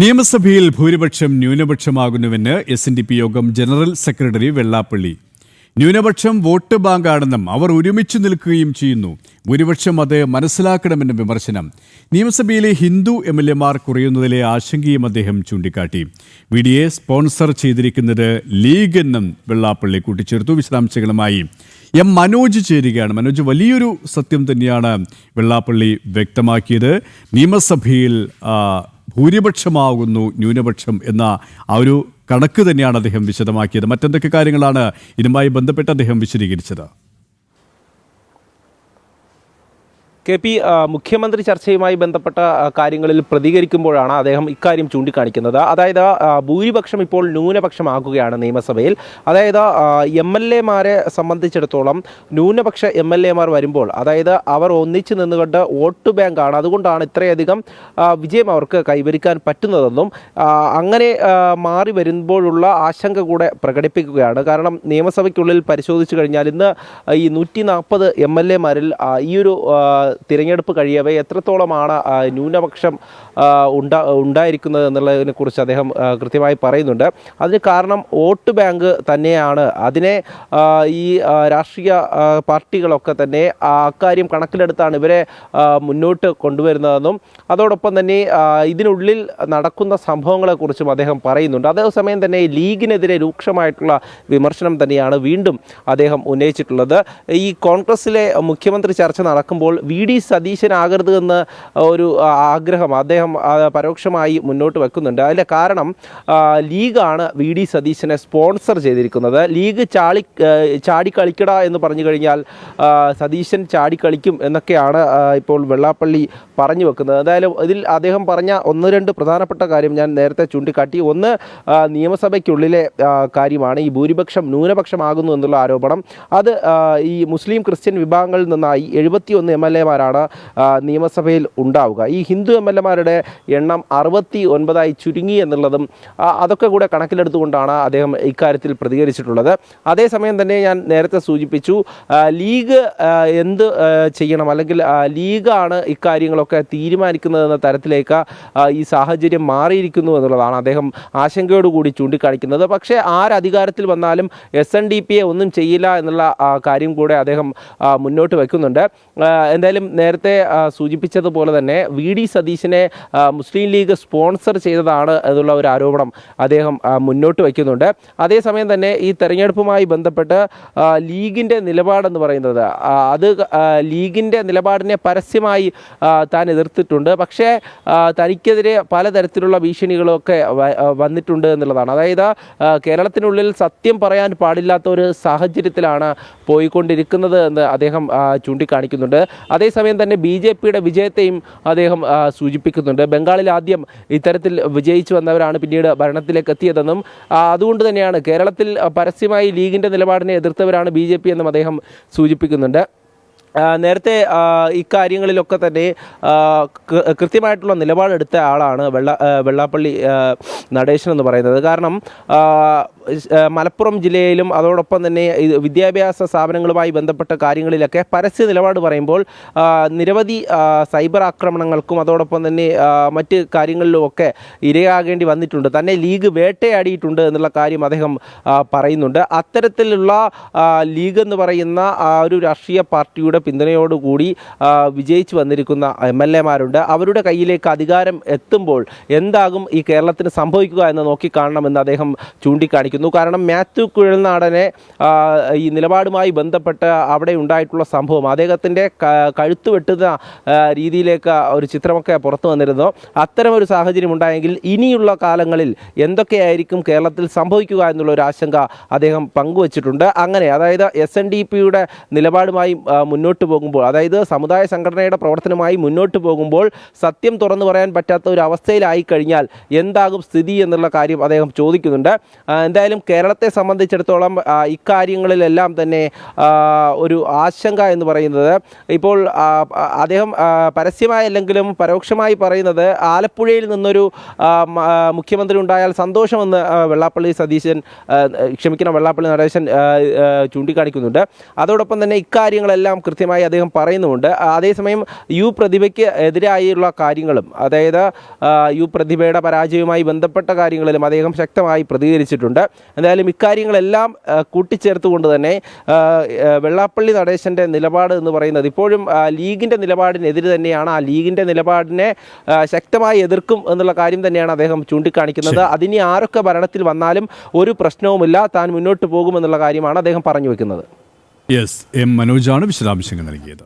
നിയമസഭയിൽ ഭൂരിപക്ഷം ന്യൂനപക്ഷമാകുന്നുവെന്ന് SNDP യോഗം ജനറൽ സെക്രട്ടറി വെള്ളാപ്പള്ളി. ന്യൂനപക്ഷം വോട്ട് ബാങ്കാണെന്നും അവർ ഒരുമിച്ച് നിൽക്കുകയും ചെയ്യുന്നു. ഭൂരിപക്ഷം അത് മനസ്സിലാക്കണമെന്ന വിമർശനം. നിയമസഭയിലെ ഹിന്ദു MLA മാർ കുറയുന്നതിലെ ആശങ്കയും അദ്ദേഹം ചൂണ്ടിക്കാട്ടി. VDയെ സ്പോൺസർ ചെയ്തിരിക്കുന്നത് ലീഗ് എന്നും വെള്ളാപ്പള്ളി കൂട്ടിച്ചേർത്തു. വിശദാംശങ്ങളുമായി മനോജ് ചേരുകയാണ്. മനോജ്, വലിയൊരു സത്യം തന്നെയാണ് വെള്ളാപ്പള്ളി വ്യക്തമാക്കിയത്. നിയമസഭയിൽ ഭൂരിപക്ഷമാകുന്നു ന്യൂനപക്ഷം എന്ന ആ ഒരു കണക്ക് തന്നെയാണ് അദ്ദേഹം വിശദമാക്കിയത്. മറ്റെന്തൊക്കെ കാര്യങ്ങളാണ് ഇതുമായി ബന്ധപ്പെട്ട് അദ്ദേഹം വിശദീകരിച്ചത്? KP മുഖ്യമന്ത്രി ചർച്ചയുമായി ബന്ധപ്പെട്ട കാര്യങ്ങളിൽ പ്രതികരിക്കുമ്പോഴാണ് അദ്ദേഹം ഇക്കാര്യം ചൂണ്ടിക്കാണിക്കുന്നത്. അതായത് ഭൂരിപക്ഷം ഇപ്പോൾ ന്യൂനപക്ഷമാകുകയാണ് നിയമസഭയിൽ. അതായത് MLA-മാരെ സംബന്ധിച്ചിടത്തോളം ന്യൂനപക്ഷ MLA-മാർ വരുമ്പോൾ, അതായത് അവർ ഒന്നിച്ചു നിന്നുകൊണ്ട് വോട്ട് ബാങ്കാണ്, അതുകൊണ്ടാണ് ഇത്രയധികം വിജയം അവർക്ക് കൈവരിക്കാൻ പറ്റുന്നതെന്നും അങ്ങനെ മാറി വരുമ്പോഴുള്ള ആശങ്ക കൂടെ പ്രകടിപ്പിക്കുകയാണ്. കാരണം നിയമസഭയ്ക്കുള്ളിൽ പരിശോധിച്ചു കഴിഞ്ഞാൽ ഇന്ന് ഈ 140 MLA-മാരിൽ ഈ ഒരു തിരഞ്ഞെടുപ്പ് കഴിയവേ എത്രത്തോളമാണ് ന്യൂനപക്ഷം ഉണ്ടായിരിക്കുന്നത് എന്നുള്ളതിനെക്കുറിച്ച് അദ്ദേഹം കൃത്യമായി പറയുന്നുണ്ട്. അതിന് കാരണം വോട്ട് ബാങ്ക് തന്നെയാണ്. അതിനെ ഈ രാഷ്ട്രീയ പാർട്ടികളൊക്കെ തന്നെ അക്കാര്യം കണക്കിലെടുത്താണ് ഇവരെ മുന്നോട്ട് കൊണ്ടുവരുന്നതെന്നും അതോടൊപ്പം തന്നെ ഇതിനുള്ളിൽ നടക്കുന്ന സംഭവങ്ങളെക്കുറിച്ചും അദ്ദേഹം പറയുന്നുണ്ട്. അതേസമയം തന്നെ ലീഗിനെതിരെ രൂക്ഷമായിട്ടുള്ള വിമർശനം തന്നെയാണ് വീണ്ടും അദ്ദേഹം ഉന്നയിച്ചിട്ടുള്ളത്. ഈ കോൺഗ്രസിലെ മുഖ്യമന്ത്രി ചർച്ച നടക്കുമ്പോൾ VD സതീശനാകരുത് എന്ന ഒരു ആഗ്രഹം അദ്ദേഹം പരോക്ഷമായി മുന്നോട്ട് വെക്കുന്നുണ്ട്. അതിൻ്റെ കാരണം ലീഗാണ് VD സതീശനെ സ്പോൺസർ ചെയ്തിരിക്കുന്നത്. ലീഗ് ചാടിക്കളിക്കട എന്ന് പറഞ്ഞു കഴിഞ്ഞാൽ സതീശൻ ചാടിക്കളിക്കും എന്നൊക്കെയാണ് ഇപ്പോൾ വെള്ളാപ്പള്ളി പറഞ്ഞു വെക്കുന്നത്. എന്തായാലും ഇതിൽ അദ്ദേഹം പറഞ്ഞ 1-2 പ്രധാനപ്പെട്ട കാര്യം ഞാൻ നേരത്തെ ചൂണ്ടിക്കാട്ടി. ഒന്ന്, നിയമസഭയ്ക്കുള്ളിലെ കാര്യമാണ്. ഈ ഭൂരിപക്ഷം ന്യൂനപക്ഷമാകുന്നു എന്നുള്ള ആരോപണം. അത് ഈ മുസ്ലിം ക്രിസ്ത്യൻ വിഭാഗങ്ങളിൽ നിന്നായി 71 MLA-മാരാണ് നിയമസഭയിൽ ഉണ്ടാവുക. ഈ ഹിന്ദു MLA-മാരുടെ എണ്ണം 69ആയി ചുരുങ്ങി എന്നുള്ളതും അതൊക്കെ കൂടെ കണക്കിലെടുത്തുകൊണ്ടാണ് അദ്ദേഹം ഇക്കാര്യത്തിൽ പ്രതികരിച്ചിട്ടുള്ളത്. അതേസമയം തന്നെ ഞാൻ നേരത്തെ സൂചിപ്പിച്ചു, ലീഗ് എന്ത് ചെയ്യണം, അല്ലെങ്കിൽ ലീഗാണ് ഇക്കാര്യങ്ങളൊക്കെ തീരുമാനിക്കുന്നതെന്ന തരത്തിലേക്ക് ഈ സാഹചര്യം മാറിയിരിക്കുന്നു എന്നുള്ളതാണ് അദ്ദേഹം ആശങ്കയോടുകൂടി ചൂണ്ടിക്കാണിക്കുന്നത്. പക്ഷേ ആരധികാരത്തിൽ വന്നാലും SNDP-യെ ഒന്നും ചെയ്യില്ല എന്നുള്ള കാര്യം കൂടെ അദ്ദേഹം മുന്നോട്ട് വയ്ക്കുന്നുണ്ട്. എന്തായാലും നേരത്തെ സൂചിപ്പിച്ചതുപോലെ തന്നെ VD സതീശനെ മുസ്ലിം ലീഗ് സ്പോൺസർ ചെയ്തതാണ് എന്നുള്ള ഒരു ആരോപണം അദ്ദേഹം മുന്നോട്ട് വയ്ക്കുന്നുണ്ട്. അതേസമയം തന്നെ ഈ തെരഞ്ഞെടുപ്പുമായി ബന്ധപ്പെട്ട് ലീഗിൻ്റെ നിലപാടെന്ന് പറയുന്നത്, അത് ലീഗിൻ്റെ നിലപാടിനെ പരസ്യമായി താൻ എതിർത്തിട്ടുണ്ട്. പക്ഷേ തനിക്കെതിരെ പലതരത്തിലുള്ള ഭീഷണികളൊക്കെ വന്നിട്ടുണ്ട് എന്നുള്ളതാണ്. അതായത് കേരളത്തിനുള്ളിൽ സത്യം പറയാൻ പാടില്ലാത്ത ഒരു സാഹചര്യത്തിലാണ് പോയിക്കൊണ്ടിരിക്കുന്നത് എന്ന് അദ്ദേഹം ചൂണ്ടിക്കാണിക്കുന്നുണ്ട്. അതേസമയം തന്നെ BJP-യുടെ വിജയത്തെയും അദ്ദേഹം സൂചിപ്പിക്കുന്നുണ്ട്. ബംഗാളിൽ ആദ്യം ഇത്തരത്തിൽ വിജയിച്ചു വന്നവരാണ് പിന്നീട് ഭരണത്തിലേക്ക് എത്തിയതെന്നും അതുകൊണ്ട് തന്നെയാണ് കേരളത്തിൽ പരസ്യമായി ലീഗിൻ്റെ നിലപാടിനെ എതിർത്തവരാണ് BJP എന്നും അദ്ദേഹം സൂചിപ്പിക്കുന്നുണ്ട്. നേരത്തെ ഇക്കാര്യങ്ങളിലൊക്കെ തന്നെ കൃത്യമായിട്ടുള്ള നിലപാടെടുത്ത ആളാണ് വെള്ളാപ്പള്ളി നടേശൻ എന്ന് പറയുന്നത്. കാരണം മലപ്പുറം ജില്ലയിലും അതോടൊപ്പം തന്നെ വിദ്യാഭ്യാസ സ്ഥാപനങ്ങളുമായി ബന്ധപ്പെട്ട കാര്യങ്ങളിലൊക്കെ പരസ്യ നിലപാട് പറയുമ്പോൾ നിരവധി സൈബർ ആക്രമണങ്ങൾക്കും അതോടൊപ്പം തന്നെ മറ്റ് കാര്യങ്ങളിലുമൊക്കെ ഇരയാകേണ്ടി വന്നിട്ടുണ്ട്. തന്നെ ലീഗ് വേട്ടയാടിയിട്ടുണ്ട് എന്നുള്ള കാര്യം അദ്ദേഹം പറയുന്നുണ്ട്. അത്തരത്തിലുള്ള ലീഗ് എന്ന് പറയുന്ന ഒരു രാഷ്ട്രീയ പാർട്ടിയുടെ പിന്തുണയോടുകൂടി വിജയിച്ചു വന്നിരിക്കുന്ന MLA-മാരുണ്ട്. അവരുടെ കയ്യിലേക്ക് അധികാരം എത്തുമ്പോൾ എന്താകും ഈ കേരളത്തിന് സംഭവിക്കുക എന്ന് നോക്കിക്കാണണമെന്ന് അദ്ദേഹം ചൂണ്ടിക്കാണിക്കുന്നു. കാരണം മാത്യു കുഴൽനാടനെ ഈ നിലപാടുമായി ബന്ധപ്പെട്ട് അവിടെ ഉണ്ടായിട്ടുള്ള സംഭവം, അദ്ദേഹത്തിൻ്റെ കഴുത്ത് വെട്ടുന്ന രീതിയിലേക്ക് ഒരു ചിത്രമൊക്കെ പുറത്തു വന്നിരുന്നു. അത്തരമൊരു സാഹചര്യം ഉണ്ടായെങ്കിൽ ഇനിയുള്ള കാലങ്ങളിൽ എന്തൊക്കെയായിരിക്കും കേരളത്തിൽ സംഭവിക്കുക എന്നുള്ളൊരു ആശങ്ക അദ്ദേഹം പങ്കുവച്ചിട്ടുണ്ട്. അങ്ങനെ അതായത് SNDP-യുടെ നിലപാടുമായി മുന്നോട്ട് പോകുമ്പോൾ, അതായത് സമുദായ സംഘടനയുടെ പ്രവർത്തനമായി മുന്നോട്ട് പോകുമ്പോൾ സത്യം തുറന്നു പറയാൻ പറ്റാത്ത ഒരു അവസ്ഥയിലായി കഴിഞ്ഞാൽ എന്താകും സ്ഥിതി എന്നുള്ള കാര്യം അദ്ദേഹം ചോദിക്കുന്നുണ്ട്. എന്തായാലും കേരളത്തെ സംബന്ധിച്ചിടത്തോളം ഇക്കാര്യങ്ങളിലെല്ലാം തന്നെ ഒരു ആശങ്ക എന്ന് പറയുന്നത്, ഇപ്പോൾ അദ്ദേഹം പരസ്യമായല്ലെങ്കിലും പരോക്ഷമായി പറയുന്നത് ആലപ്പുഴയിൽ നിന്നൊരു മുഖ്യമന്ത്രി ഉണ്ടായാൽ സന്തോഷമെന്ന് വെള്ളാപ്പള്ളി നടേശൻ ചൂണ്ടിക്കാണിക്കുന്നുണ്ട്. അതോടൊപ്പം തന്നെ ഇക്കാര്യങ്ങളെല്ലാം കൃത്യമായി അദ്ദേഹം പറയുന്നുമുണ്ട്. അതേസമയം യു പ്രതിഭയ്ക്ക് എതിരായുള്ള കാര്യങ്ങളും, അതായത് യു പ്രതിഭയുടെ പരാജയവുമായി ബന്ധപ്പെട്ട കാര്യങ്ങളിലും അദ്ദേഹം ശക്തമായി പ്രതികരിച്ചിട്ടുണ്ട്. എന്തായാലും ഇക്കാര്യങ്ങളെല്ലാം കൂട്ടിച്ചേർത്തുകൊണ്ട് തന്നെ വെള്ളാപ്പള്ളി നടേശൻ്റെ നിലപാട് എന്ന് പറയുന്നത് ഇപ്പോഴും ലീഗിൻ്റെ നിലപാടിനെതിരെ തന്നെയാണ്. ആ ലീഗിൻ്റെ നിലപാടിനെ ശക്തമായി എതിർക്കും എന്നുള്ള കാര്യം തന്നെയാണ് അദ്ദേഹം ചൂണ്ടിക്കാണിക്കുന്നത്. അതിനി ആരൊക്കെ ഭരണത്തിൽ വന്നാലും ഒരു പ്രശ്നവുമില്ല, താൻ മുന്നോട്ട് പോകുമെന്നുള്ള കാര്യമാണ് അദ്ദേഹം പറഞ്ഞു വെക്കുന്നത്. യെസ്, എം മനോജാണ് വിശദാംശങ്ങൾ നൽകിയത്.